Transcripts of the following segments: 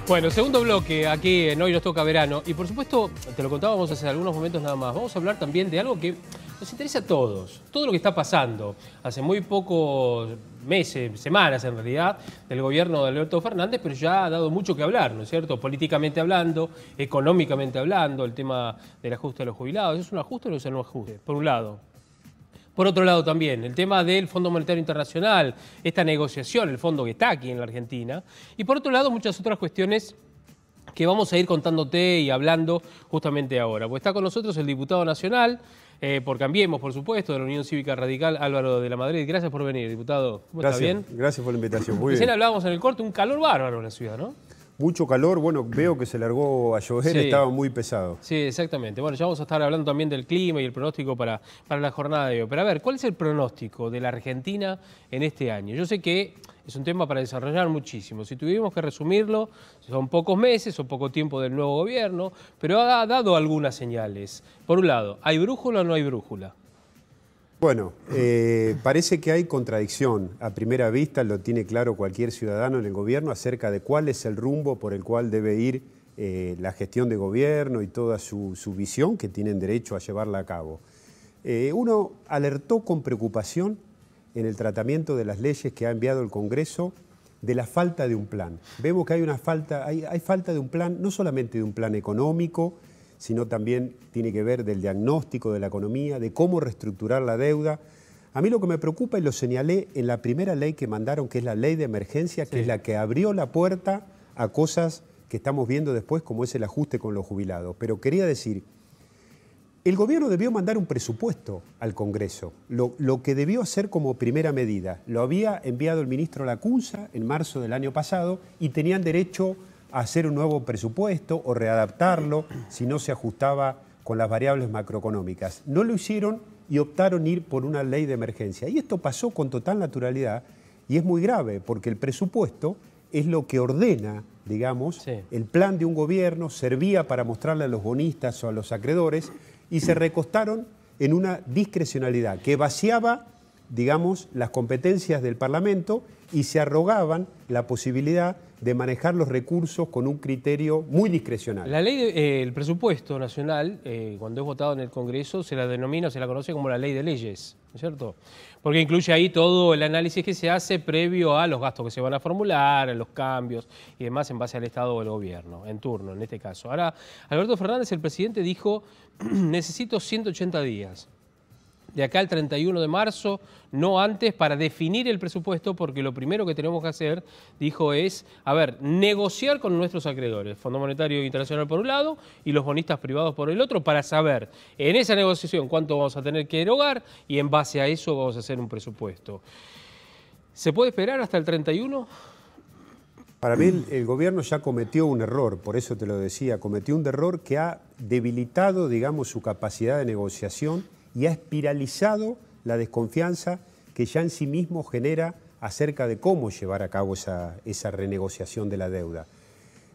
Bueno, segundo bloque aquí en Hoy Nos Toca Verano. Y por supuesto, te lo contábamos hace algunos momentos nada más. Vamos a hablar también de algo que nos interesa a todos. Todo lo que está pasando hace muy pocos meses, semanas en realidad, del gobierno de Alberto Fernández, pero ya ha dado mucho que hablar, ¿no es cierto? Políticamente hablando, económicamente hablando, el tema del ajuste de los jubilados. ¿Es un ajuste o no es un ajuste? Por un lado. Por otro lado también, el tema del Fondo Monetario Internacional, esta negociación, el fondo que está aquí en la Argentina. Y por otro lado, muchas otras cuestiones que vamos a ir contándote y hablando justamente ahora. Pues está con nosotros el diputado nacional, por Cambiemos, por supuesto, de la Unión Cívica Radical, Álvaro de la Madrid. Gracias por venir, diputado. ¿Cómo está? ¿Bien? Gracias por la invitación. Muy Recién bien. hablábamos en el corte, un calor bárbaro en la ciudad, ¿no? Mucho calor, bueno, veo que se largó a llover, Sí. estaba muy pesado. Sí, exactamente. Bueno, ya vamos a estar hablando también del clima y el pronóstico para la jornada de hoy. Pero a ver, ¿cuál es el pronóstico de la Argentina en este año? Yo sé que es un tema para desarrollar muchísimo. Si tuvimos que resumirlo, son pocos meses, son poco tiempo del nuevo gobierno, pero ha dado algunas señales. Por un lado, ¿hay brújula o no hay brújula? Bueno, parece que hay contradicción. A primera vista lo tiene claro cualquier ciudadano en el gobierno acerca de cuál es el rumbo por el cual debe ir la gestión de gobierno y toda su visión que tienen derecho a llevarla a cabo. Uno alertó con preocupación en el tratamiento de las leyes que ha enviado el Congreso de la falta de un plan. Vemos que hay falta de un plan, no solamente de un plan económico, sino también tiene que ver del diagnóstico de la economía, de cómo reestructurar la deuda. A mí lo que me preocupa, y lo señalé en la primera ley que mandaron, que es la ley de emergencia, que es la que abrió la puerta a cosas que estamos viendo después, como es el ajuste con los jubilados. Pero quería decir, el gobierno debió mandar un presupuesto al Congreso, lo que debió hacer como primera medida. Lo había enviado el ministro Lacunza en marzo del año pasado y tenían derecho a hacer un nuevo presupuesto o readaptarlo si no se ajustaba con las variables macroeconómicas. No lo hicieron y optaron ir por una ley de emergencia. Y esto pasó con total naturalidad y es muy grave porque el presupuesto es lo que ordena, digamos, el plan de un gobierno, servía para mostrarle a los bonistas o a los acreedores y se recostaron en una discrecionalidad que vaciaba, digamos, las competencias del Parlamento y se arrogaban la posibilidad de manejar los recursos con un criterio muy discrecional. La ley, el presupuesto nacional, cuando es votado en el Congreso, se la denomina, se la conoce como la ley de leyes, ¿no es cierto? Porque incluye ahí todo el análisis que se hace previo a los gastos que se van a formular, a los cambios y demás en base al Estado del gobierno, en turno en este caso. Ahora, Alberto Fernández, el presidente, dijo, necesito 180 días. De acá al 31 de marzo, no antes, para definir el presupuesto, porque lo primero que tenemos que hacer, dijo, es, negociar con nuestros acreedores, Fondo Monetario Internacional por un lado y los bonistas privados por el otro, para saber en esa negociación cuánto vamos a tener que erogar y en base a eso vamos a hacer un presupuesto. ¿Se puede esperar hasta el 31? Para mí el gobierno ya cometió un error, por eso te lo decía, cometió un error que ha debilitado, digamos, su capacidad de negociación y ha espiralizado la desconfianza que ya en sí mismo genera acerca de cómo llevar a cabo esa renegociación de la deuda.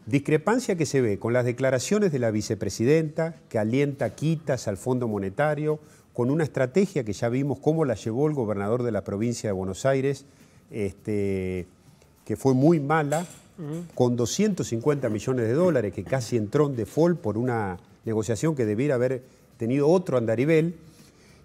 Discrepancia que se ve con las declaraciones de la vicepresidenta, que alienta quitas al Fondo Monetario, con una estrategia que ya vimos cómo la llevó el gobernador de la provincia de Buenos Aires, que fue muy mala, con 250 millones de dólares, que casi entró en default por una negociación que debiera haber tenido otro andarivel.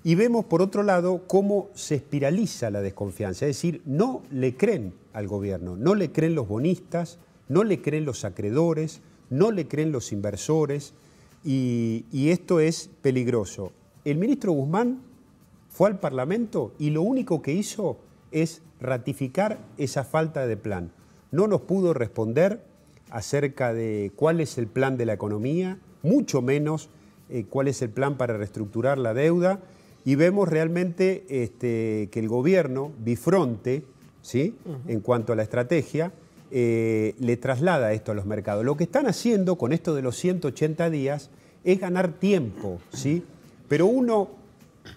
Y vemos, por otro lado, cómo se espiraliza la desconfianza. Es decir, no le creen al gobierno, no le creen los bonistas, no le creen los acreedores, no le creen los inversores, y esto es peligroso. El ministro Guzmán fue al Parlamento y lo único que hizo es ratificar esa falta de plan. No nos pudo responder acerca de cuál es el plan de la economía, mucho menos cuál es el plan para reestructurar la deuda. Y vemos realmente que el gobierno, bifronte, ¿sí? En cuanto a la estrategia, le traslada esto a los mercados. Lo que están haciendo con esto de los 180 días es ganar tiempo, ¿sí? Pero uno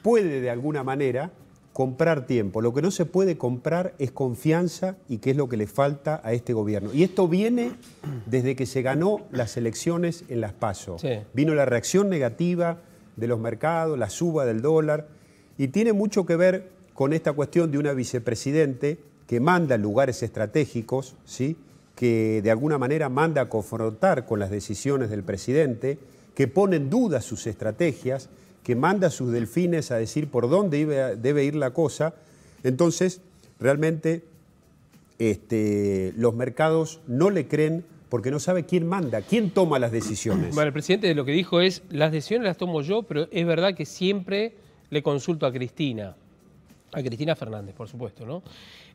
puede de alguna manera comprar tiempo. Lo que no se puede comprar es confianza y que es lo que le falta a este gobierno. Y esto viene desde que se ganó las elecciones en las PASO. Sí. Vino la reacción negativa de los mercados, la suba del dólar, y tiene mucho que ver con esta cuestión de una vicepresidente que manda en lugares estratégicos, ¿sí? que de alguna manera manda a confrontar con las decisiones del presidente, que pone en duda sus estrategias, que manda a sus delfines a decir por dónde debe ir la cosa. Entonces, realmente los mercados no le creen porque no sabe quién manda, quién toma las decisiones. Bueno, el presidente lo que dijo es, las decisiones las tomo yo, pero es verdad que siempre le consulto a Cristina Fernández, por supuesto, ¿no?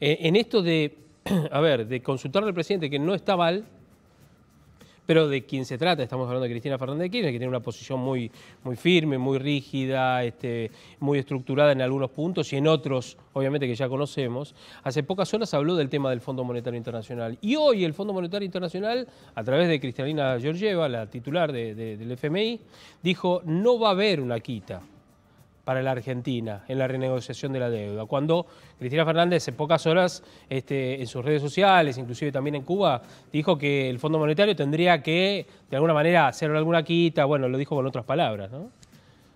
En esto de, de consultarle al presidente, que no está mal, pero de quien se trata, estamos hablando de Cristina Fernández de Kirchner, que tiene una posición muy firme, muy rígida, muy estructurada en algunos puntos y en otros, obviamente, que ya conocemos. Hace pocas horas habló del tema del Fondo Monetario Internacional. Y hoy el Fondo Monetario Internacional, a través de Kristalina Georgieva, la titular del FMI, dijo no va a haber una quita para la Argentina en la renegociación de la deuda. Cuando Cristina Fernández, en pocas horas, en sus redes sociales, inclusive también en Cuba, dijo que el Fondo Monetario tendría que, de alguna manera, hacer alguna quita, bueno, lo dijo con otras palabras, ¿no?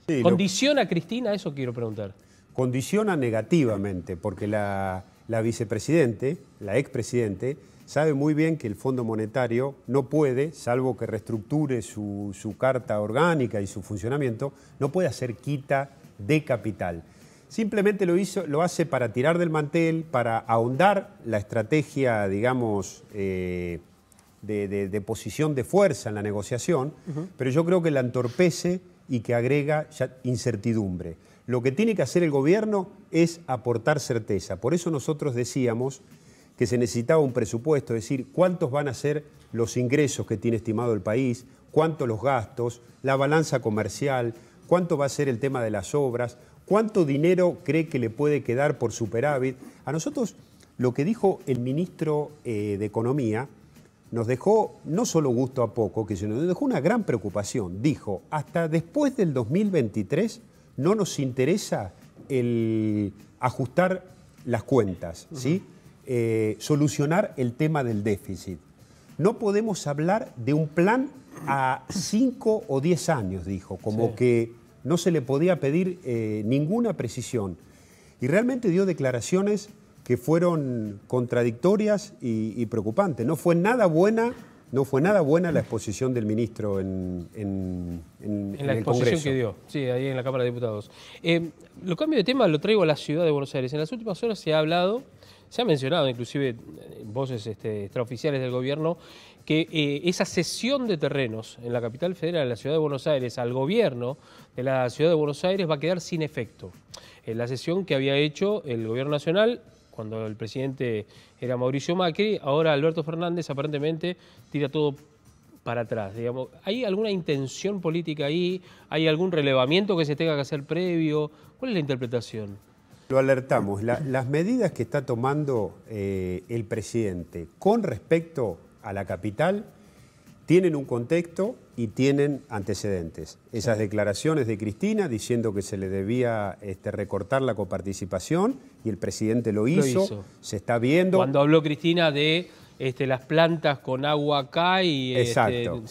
Sí, ¿condiciona a Cristina? Eso quiero preguntar. Condiciona negativamente, porque la vicepresidente, la expresidente, sabe muy bien que el Fondo Monetario no puede, salvo que reestructure su carta orgánica y su funcionamiento, no puede hacer quita de capital. Simplemente lo hace para tirar del mantel, para ahondar la estrategia, digamos, de posición de fuerza en la negociación, pero yo creo que la entorpece y que agrega ya incertidumbre. Lo que tiene que hacer el gobierno es aportar certeza. Por eso nosotros decíamos que se necesitaba un presupuesto, es decir, cuántos van a ser los ingresos que tiene estimado el país, cuántos los gastos, la balanza comercial, cuánto va a ser el tema de las obras, cuánto dinero cree que le puede quedar por superávit. A nosotros lo que dijo el ministro de Economía nos dejó no solo gusto a poco, sino nos dejó una gran preocupación. Dijo, hasta después del 2023 no nos interesa el ajustar las cuentas, ¿sí? Solucionar el tema del déficit. No podemos hablar de un plan a 5 o 10 años, dijo, como que no se le podía pedir ninguna precisión. Y realmente dio declaraciones que fueron contradictorias y preocupantes. No fue nada buena la exposición del ministro en la exposición que dio, sí, ahí en la Cámara de Diputados. Lo cambio de tema lo traigo a la ciudad de Buenos Aires. En las últimas horas se ha mencionado, inclusive en voces extraoficiales del gobierno, que esa cesión de terrenos en la capital federal, en la ciudad de Buenos Aires, al gobierno de la ciudad de Buenos Aires va a quedar sin efecto. La cesión que había hecho el gobierno nacional, cuando el presidente era Mauricio Macri, ahora Alberto Fernández aparentemente tira todo para atrás. Digamos, ¿hay alguna intención política ahí? ¿Hay algún relevamiento que se tenga que hacer previo? ¿Cuál es la interpretación? Lo alertamos. Las medidas que está tomando el presidente con respecto a la capital tienen un contexto y tienen antecedentes. Esas declaraciones de Cristina diciendo que se le debía recortar la coparticipación y el presidente lo hizo. Se está viendo. Cuando habló Cristina de las plantas con agua acá y exacto.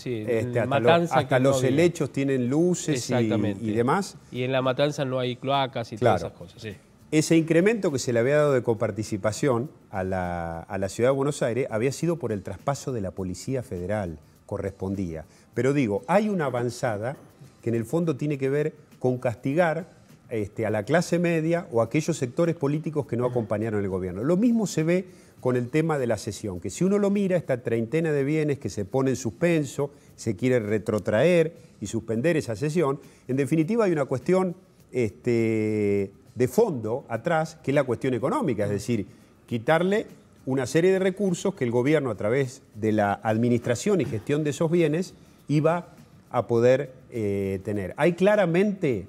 Matanza hasta los helechos tienen luces y demás. Y en La Matanza no hay cloacas y todas esas cosas. Sí. Ese incremento que se le había dado de coparticipación a la Ciudad de Buenos Aires había sido por el traspaso de la Policía Federal, correspondía. Pero digo, hay una avanzada que en el fondo tiene que ver con castigar a la clase media o a aquellos sectores políticos que no acompañaron el gobierno. Lo mismo se ve con el tema de la cesión, que si uno lo mira, esta treintena de bienes que se pone en suspenso, se quiere retrotraer y suspender esa cesión, en definitiva hay una cuestión de fondo atrás, que es la cuestión económica, es decir, quitarle una serie de recursos que el gobierno, a través de la administración y gestión de esos bienes, iba a poder tener. Hay claramente,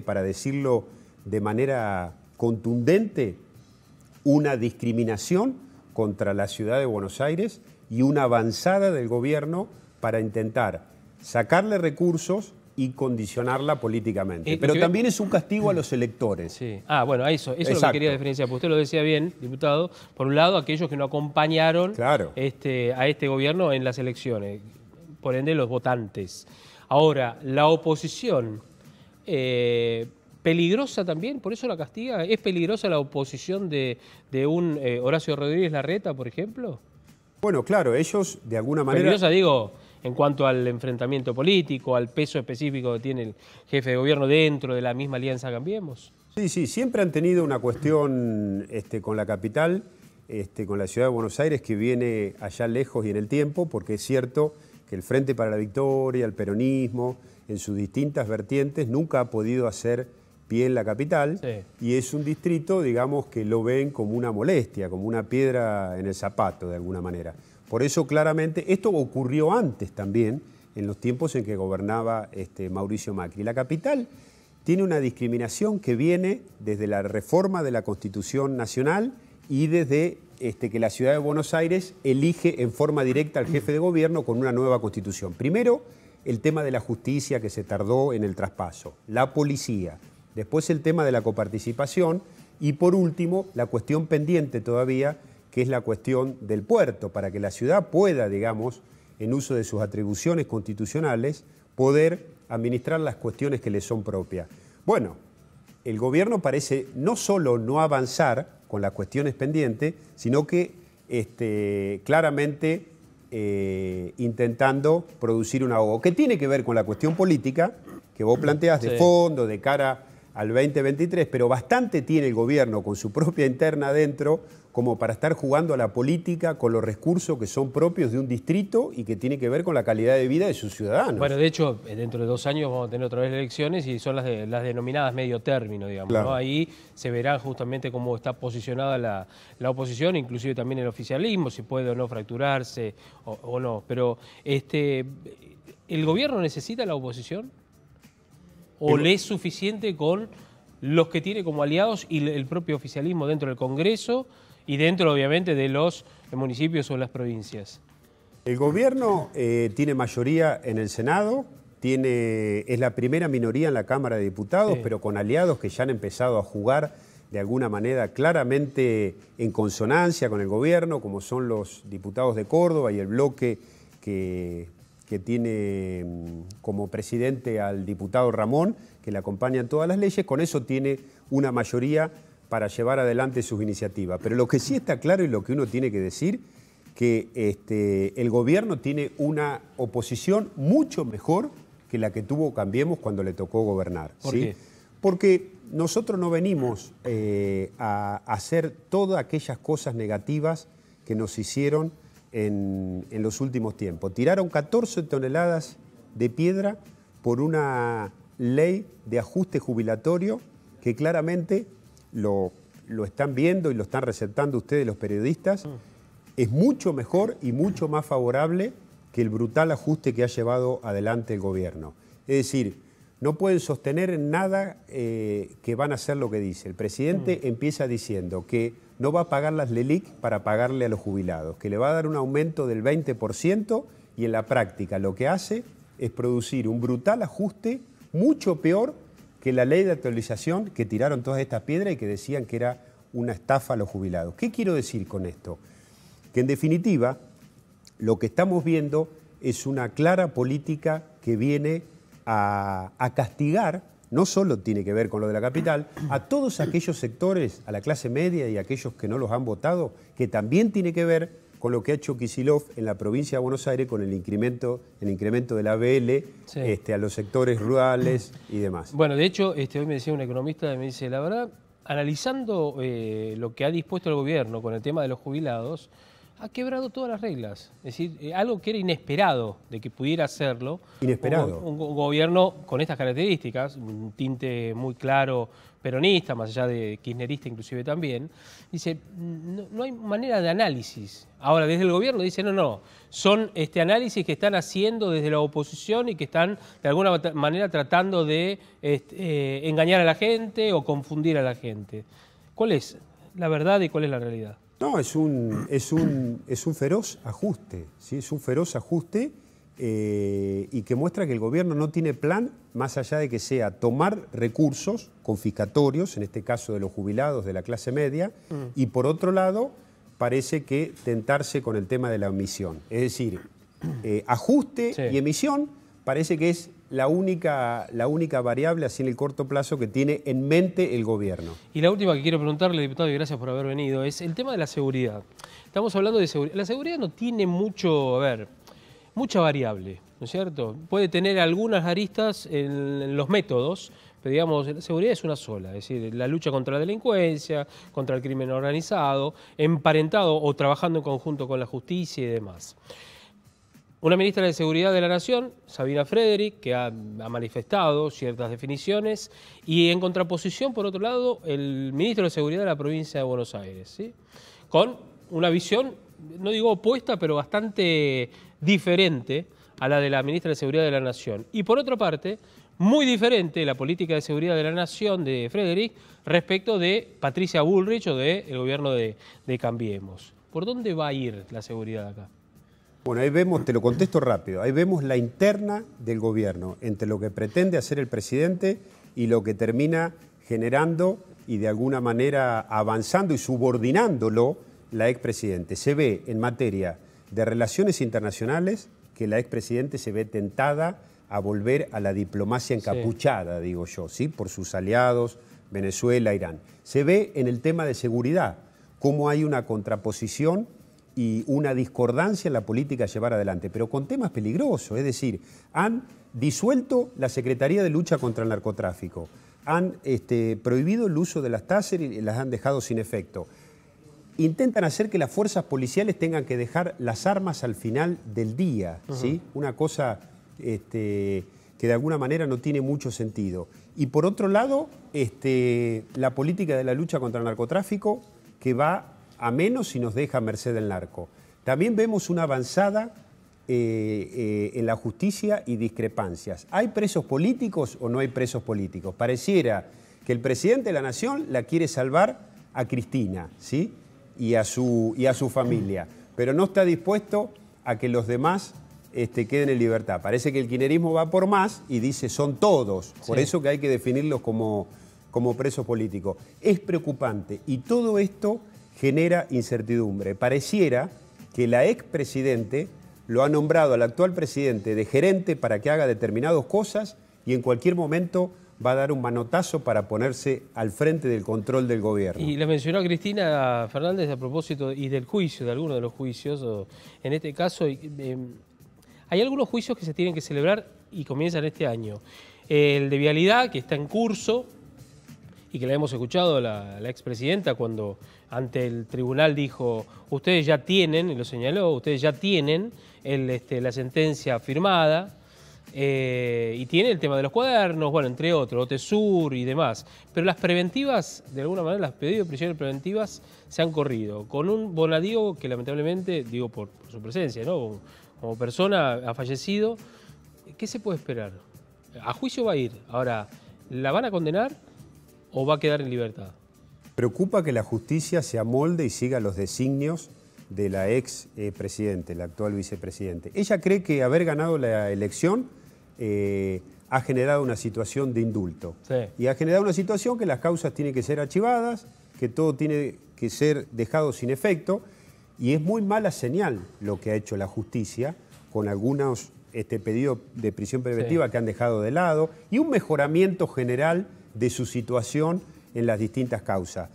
para decirlo de manera contundente, una discriminación contra la ciudad de Buenos Aires y una avanzada del gobierno para intentar sacarle recursos y condicionarla políticamente. Pero también es un castigo a los electores. Sí. Bueno, eso es lo que quería diferenciar. Porque usted lo decía bien, diputado. Por un lado, aquellos que no acompañaron a este gobierno en las elecciones. Por ende, los votantes. Ahora, la oposición, peligrosa también, por eso la castiga. ¿Es peligrosa la oposición de un Horacio Rodríguez Larreta, por ejemplo? Bueno, claro, ellos de alguna manera... Peligrosa, digo, en cuanto al enfrentamiento político, al peso específico que tiene el jefe de gobierno dentro de la misma Alianza Cambiemos. Sí, sí, siempre han tenido una cuestión con la capital, con la ciudad de Buenos Aires, que viene allá lejos y en el tiempo, porque es cierto que el Frente para la Victoria, el peronismo, en sus distintas vertientes, nunca ha podido hacer pie en la capital, sí. Y es un distrito, digamos, que lo ven como una molestia, como una piedra en el zapato, de alguna manera. Por eso, claramente, esto ocurrió antes también, en los tiempos en que gobernaba Mauricio Macri. La capital tiene una discriminación que viene desde la reforma de la Constitución Nacional y desde que la ciudad de Buenos Aires elige en forma directa al jefe de gobierno con una nueva Constitución. Primero, el tema de la justicia que se tardó en el traspaso, la policía, después el tema de la coparticipación y por último la cuestión pendiente todavía, que es la cuestión del puerto, para que la ciudad pueda, digamos, en uso de sus atribuciones constitucionales, poder administrar las cuestiones que le son propias. Bueno, el gobierno parece no solo no avanzar con las cuestiones pendientes, sino que claramente intentando producir un ahogo, que tiene que ver con la cuestión política, que vos planteás de fondo, de cara al 2023, pero bastante tiene el gobierno con su propia interna adentro como para estar jugando a la política con los recursos que son propios de un distrito y que tiene que ver con la calidad de vida de sus ciudadanos. Bueno, de hecho, dentro de 2 años vamos a tener otra vez elecciones y son las denominadas medio término, digamos. Claro. ¿No? Ahí se verá justamente cómo está posicionada la oposición, inclusive también el oficialismo, si puede o no fracturarse o no. Pero, ¿el gobierno necesita la oposición? ¿O le es suficiente con los que tiene como aliados y el propio oficialismo dentro del Congreso y dentro, obviamente, de los municipios o las provincias? El gobierno tiene mayoría en el Senado, es la primera minoría en la Cámara de Diputados, pero con aliados que ya han empezado a jugar de alguna manera claramente en consonancia con el gobierno, como son los diputados de Córdoba y el bloque que tiene como presidente al diputado Ramón, que le acompaña en todas las leyes. Con eso tiene una mayoría para llevar adelante sus iniciativas. Pero lo que sí está claro y lo que uno tiene que decir, que el gobierno tiene una oposición mucho mejor que la que tuvo Cambiemos cuando le tocó gobernar. ¿Por qué? Porque nosotros no venimos a hacer todas aquellas cosas negativas que nos hicieron en los últimos tiempos. Tiraron 14 toneladas de piedra por una ley de ajuste jubilatorio que claramente lo están viendo y lo están receptando ustedes los periodistas. Es mucho mejor y mucho más favorable que el brutal ajuste que ha llevado adelante el gobierno. Es decir, no pueden sostener en nada que van a hacer lo que dice. El presidente empieza diciendo que no va a pagar las LELIC para pagarle a los jubilados, que le va a dar un aumento del 20% y en la práctica lo que hace es producir un brutal ajuste mucho peor que la ley de actualización que tiraron todas estas piedras y que decían que era una estafa a los jubilados. ¿Qué quiero decir con esto? Que en definitiva lo que estamos viendo es una clara política que viene a castigar, no solo tiene que ver con lo de la capital, a todos aquellos sectores, a la clase media y a aquellos que no los han votado, que también tiene que ver con lo que ha hecho Kicillof en la provincia de Buenos Aires con el incremento del ABL a los sectores rurales y demás. Bueno, de hecho, hoy me decía un economista, me dice, la verdad, analizando lo que ha dispuesto el gobierno con el tema de los jubilados, ha quebrado todas las reglas. Es decir, algo que era inesperado de que pudiera hacerlo. Inesperado. Un gobierno con estas características, un tinte muy claro peronista, más allá de kirchnerista inclusive también, dice, no hay manera de análisis. Ahora, desde el gobierno dice, no, son análisis que están haciendo desde la oposición y que están de alguna manera tratando de engañar a la gente o confundir a la gente. ¿Cuál es la verdad y cuál es la realidad? No, es un feroz ajuste, ¿sí? Es un feroz ajuste y que muestra que el gobierno no tiene plan más allá de que sea tomar recursos confiscatorios, en este caso de los jubilados de la clase media, y por otro lado parece que tentarse con el tema de la emisión. Es decir, ajuste y emisión parece que es la única variable así en el corto plazo que tiene en mente el gobierno. Y la última que quiero preguntarle, diputado, y gracias por haber venido, es el tema de la seguridad. Estamos hablando de seguridad. La seguridad no tiene mucha variable, ¿no es cierto? Puede tener algunas aristas en los métodos, pero digamos, la seguridad es una sola, es decir, la lucha contra la delincuencia, contra el crimen organizado, emparentado o trabajando en conjunto con la justicia y demás. Una ministra de Seguridad de la Nación, Sabina Frederick, que ha manifestado ciertas definiciones, y en contraposición, por otro lado, el ministro de Seguridad de la provincia de Buenos Aires, ¿sí? Con una visión, no digo opuesta, pero bastante diferente a la de la ministra de Seguridad de la Nación. Y por otra parte, muy diferente la política de seguridad de la Nación de Frederick respecto de Patricia Bullrich o del gobierno de Cambiemos. ¿Por dónde va a ir la seguridad acá? Bueno, ahí vemos, te lo contesto rápido, ahí vemos la interna del gobierno entre lo que pretende hacer el presidente y lo que termina generando y de alguna manera avanzando y subordinándolo la expresidente. Se ve en materia de relaciones internacionales que la expresidente se ve tentada a volver a la diplomacia encapuchada, sí, digo yo, ¿sí? Por sus aliados, Venezuela, Irán. Se ve en el tema de seguridad, cómo hay una contraposición y una discordancia en la política a llevar adelante, pero con temas peligrosos, es decir, han disuelto la Secretaría de Lucha contra el Narcotráfico, han prohibido el uso de las Taser y las han dejado sin efecto. Intentan hacer que las fuerzas policiales tengan que dejar las armas al final del día, ¿sí? Una cosa que de alguna manera no tiene mucho sentido. Y por otro lado, la política de la lucha contra el narcotráfico que va a menos y nos deja a merced del narco. También vemos una avanzada en la justicia y discrepancias. ¿Hay presos políticos o no hay presos políticos? Pareciera que el presidente de la Nación la quiere salvar a Cristina, ¿sí? y a su familia, pero no está dispuesto a que los demás queden en libertad. Parece que el kirchnerismo va por más y dice son todos, por eso que hay que definirlos como presos políticos. Es preocupante y todo esto genera incertidumbre. Pareciera que la expresidente lo ha nombrado al actual presidente de gerente para que haga determinadas cosas y en cualquier momento va a dar un manotazo para ponerse al frente del control del gobierno. Y le mencionó a Cristina Fernández a propósito y del juicio, de algunos de los juicios, en este caso hay algunos juicios que se tienen que celebrar y comienzan este año. El de vialidad, que está en curso, y que la hemos escuchado la expresidenta cuando ante el tribunal dijo, ustedes ya tienen, y lo señaló, ustedes ya tienen la sentencia firmada, y tiene el tema de los cuadernos, bueno, entre otros, OTESUR y demás. Pero las preventivas, de alguna manera, las pedidos de prisiones preventivas se han corrido. Con un Bonadío que lamentablemente, digo por su presencia, ¿no? Como persona ha fallecido. ¿Qué se puede esperar? A juicio va a ir. Ahora, ¿la van a condenar o va a quedar en libertad? Preocupa que la justicia se amolde y siga los designios de la ex presidente, la actual vicepresidente. Ella cree que haber ganado la elección ha generado una situación de indulto. Sí. Y ha generado una situación que las causas tienen que ser archivadas, que todo tiene que ser dejado sin efecto, y es muy mala señal lo que ha hecho la justicia con algunos pedidos de prisión preventiva que han dejado de lado y un mejoramiento general de su situación en las distintas causas.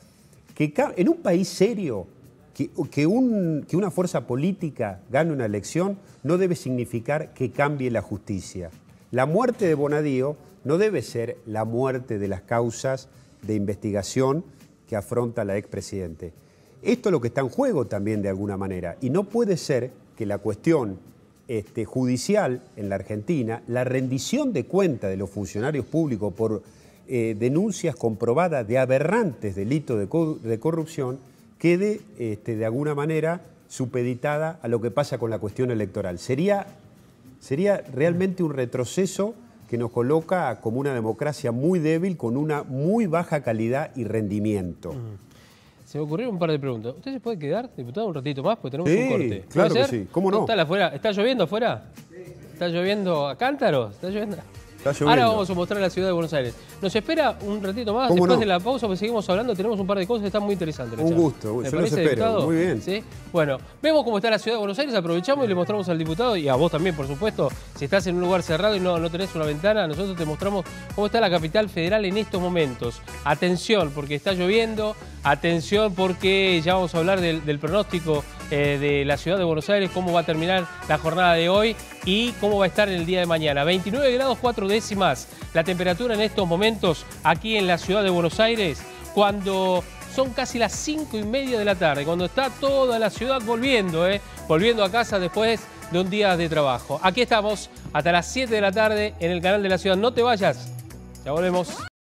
Que en un país serio, que una fuerza política gane una elección no debe significar que cambie la justicia. La muerte de Bonadío no debe ser la muerte de las causas de investigación que afronta la expresidente. Esto es lo que está en juego también de alguna manera. Y no puede ser que la cuestión judicial en la Argentina, la rendición de cuentas de los funcionarios públicos por denuncias comprobadas de aberrantes delitos de corrupción, quede de alguna manera supeditada a lo que pasa con la cuestión electoral. Sería realmente un retroceso que nos coloca como una democracia muy débil, con una muy baja calidad y rendimiento. Se me ocurrieron un par de preguntas. ¿Usted se puede quedar, diputado, un ratito más? Porque tenemos un corte. Claro que sí. ¿Cómo no? ¿Está lloviendo afuera? Sí. ¿Está lloviendo a cántaros? ¿Está lloviendo? Está lloviendo. Ahora vamos a mostrar la ciudad de Buenos Aires. Nos espera un ratito más, ¿Cómo después no? de la pausa, pues seguimos hablando, tenemos un par de cosas que están muy interesantes. Un gusto, yo los espero. Muy bien. ¿Sí? Bueno, vemos cómo está la ciudad de Buenos Aires, aprovechamos y le mostramos al diputado, y a vos también, por supuesto, si estás en un lugar cerrado y no tenés una ventana, nosotros te mostramos cómo está la capital federal en estos momentos. Atención, porque está lloviendo, atención porque ya vamos a hablar del pronóstico de la ciudad de Buenos Aires, cómo va a terminar la jornada de hoy y cómo va a estar en el día de mañana. 29 grados 4 décimas la temperatura en estos momentos aquí en la ciudad de Buenos Aires, cuando son casi las 5:30 de la tarde, cuando está toda la ciudad volviendo a casa después de un día de trabajo. Aquí estamos hasta las 7 de la tarde en el canal de la ciudad. No te vayas, ya volvemos.